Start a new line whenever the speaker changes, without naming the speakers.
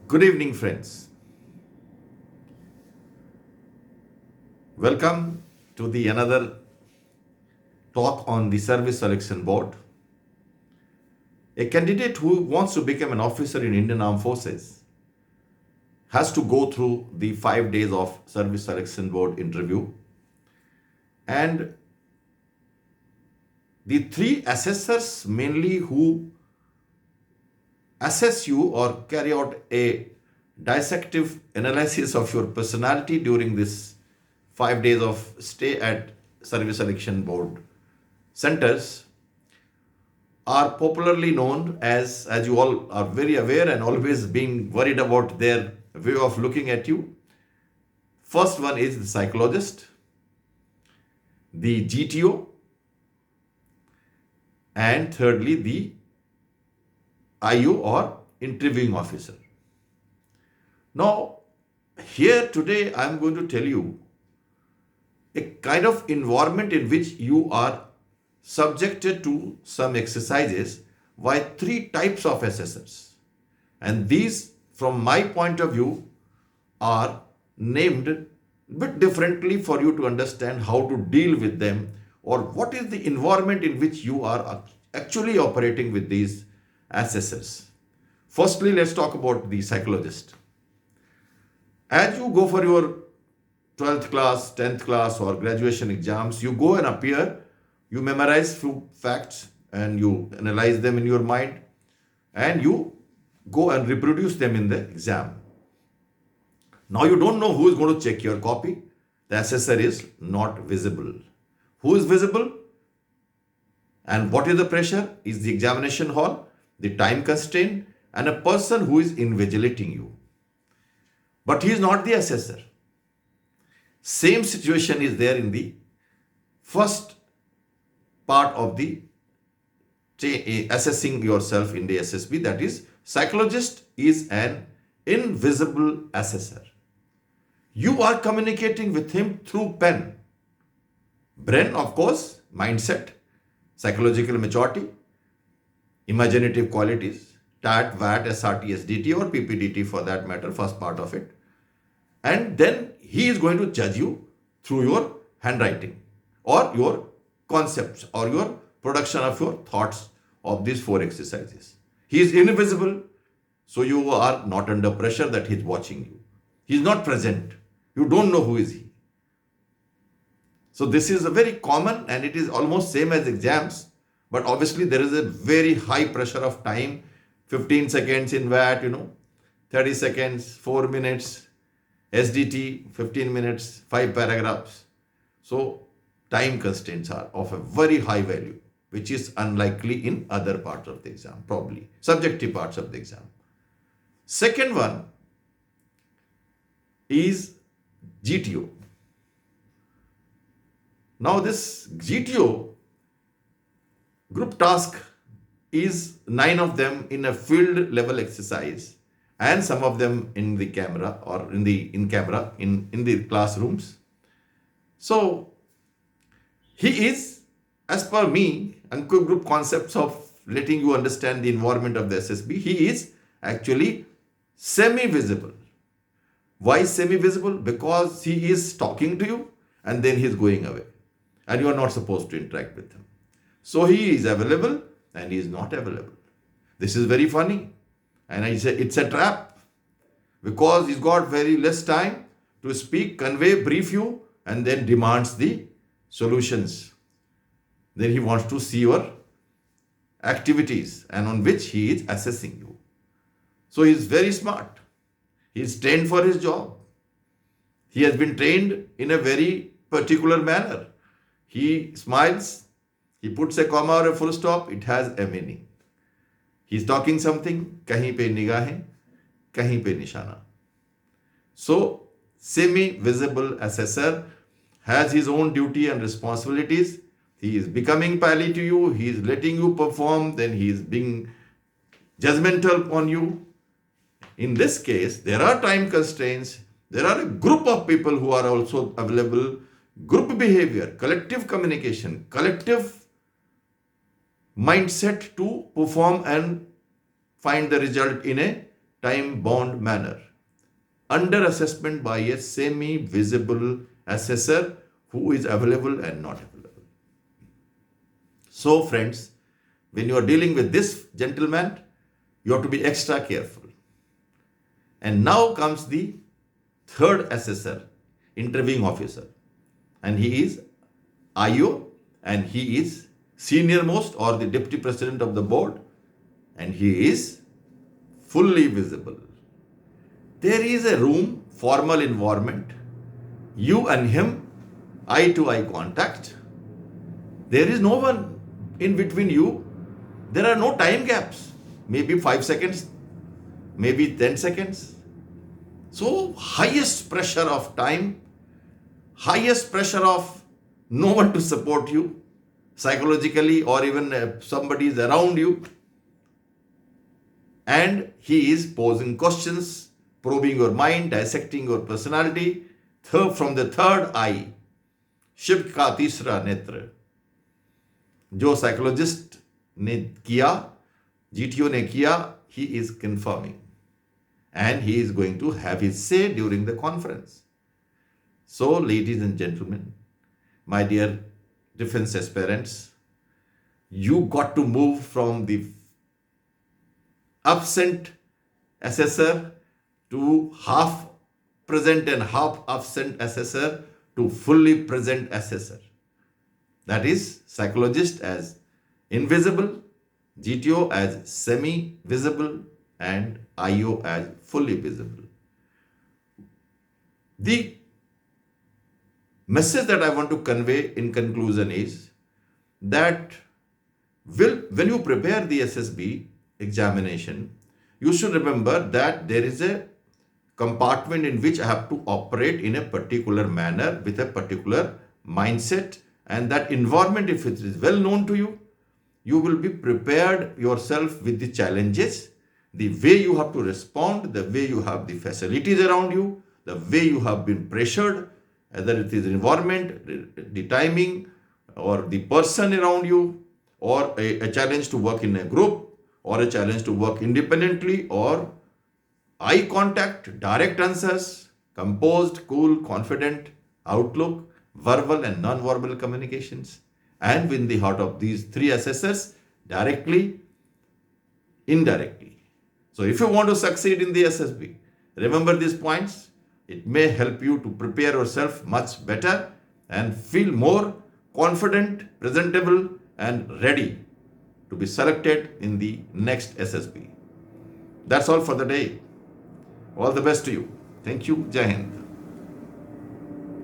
Good evening, friends. Welcome to the another talk on the Service Selection Board. A candidate who wants to become an officer in Indian Armed Forces has to go through the 5 days of Service Selection Board interview, and the three assessors mainly who assess you or carry out a dissective analysis of your personality during this 5 days of stay at Service Selection Board centers are popularly known as you all are very aware and always being worried about their way of looking at you. First one is the psychologist, the GTO, and thirdly the IO or interviewing officer. Now, here today I am going to tell you a kind of environment in which you are subjected to some exercises by three types of assessors. And these, from my point of view, are named a bit differently for you to understand how to deal with them or what is the environment in which you are actually operating with these assessors. Firstly, let's talk about the psychologist. As you go for your 12th class, 10th class, or graduation exams, you go and appear, you memorize few facts and you analyze them in your mind, and you go and reproduce them in the exam. Now you don't know who is going to check your copy. The assessor is not visible. Who is visible? And what is the pressure? Is the examination hall, the time constraint, and a person who is invigilating you. But he is not the assessor. Same situation is there in the first part of the assessing yourself in the SSB, that is, psychologist is an invisible assessor. You are communicating with him through pen. Brain, of course, mindset, psychological maturity, imaginative qualities, TAT, VAT, SRT, SDT, or PPDT for that matter, first part of it. And then he is going to judge you through your handwriting or your concepts or your production of your thoughts of these four exercises. He is invisible, so you are not under pressure that he is watching you. He is not present. You don't know who is he. So this is a very common, and it is almost same as exams, but obviously there is a very high pressure of time, 15 seconds in VAT, 30 seconds, 4 minutes, SDT, 15 minutes, 5 paragraphs. So time constraints are of a very high value, which is unlikely in other parts of the exam, probably subjective parts of the exam. Second one is GTO. Now this GTO group task is 9 of them in a field level exercise and some of them in the camera or in the classrooms. So he is, as per me, Ankur Group concepts of letting you understand the environment of the SSB, he is actually semi-visible. Why semi-visible? Because he is talking to you and then he is going away and you are not supposed to interact with him. So he is available and he is not available. This is very funny. And I say it's a trap because he's got very less time to speak, convey, brief you, and then demands the solutions. Then he wants to see your activities and on which he is assessing you. So he is very smart. He is trained for his job. He has been trained in a very particular manner. He smiles, he puts a comma or a full stop, it has a meaning. He is talking something, kahin pe nigahein, kahin pe nishana. So, semi-visible assessor has his own duty and responsibilities. He is becoming pally to you, he is letting you perform, then he is being judgmental on you. In this case, there are time constraints. There are a group of people who are also available. Group behavior, collective communication, collective mindset to perform and find the result in a time-bound manner, under assessment by a semi-visible assessor who is available and not available. So friends, when you are dealing with this gentleman, you have to be extra careful. And now comes the third assessor, interviewing officer. And he is IO, and he is senior most or the deputy president of the board, and he is fully visible. There is a room, formal environment, you and him, eye to eye contact. There is no one in between you. There are no time gaps, maybe 5 seconds, maybe 10 seconds. So highest pressure of time, highest pressure of no one to support you psychologically, or even somebody is around you. And he is posing questions, probing your mind, dissecting your personality from the third eye. Shiv का तीसरा नेत्र जो psychologist ने किया, GTO ने किया, he is confirming. And he is going to have his say during the conference. So, ladies and gentlemen, my dear defense aspirants, you got to move from the absent assessor to half present and half absent assessor to fully present assessor. That is, psychologist as invisible, GTO as semi-visible, and IO as fully visible. The message that I want to convey in conclusion is that when you prepare the SSB examination, you should remember that there is a compartment in which I have to operate in a particular manner with a particular mindset, and that environment, if it is well known to you, you will be prepared yourself with the challenges, the way you have to respond, the way you have the facilities around you, the way you have been pressured, whether it is environment, the timing, or the person around you, or a challenge to work in a group, or a challenge to work independently, or eye contact, direct answers, composed, cool, confident outlook, verbal and non-verbal communications, and win the heart of these three assessors directly, indirectly. So if you want to succeed in the SSB, remember these points. It may help you to prepare yourself much better and feel more confident, presentable, and ready to be selected in the next SSB. That's all for the day. All the best to you. Thank you. Jai Hind.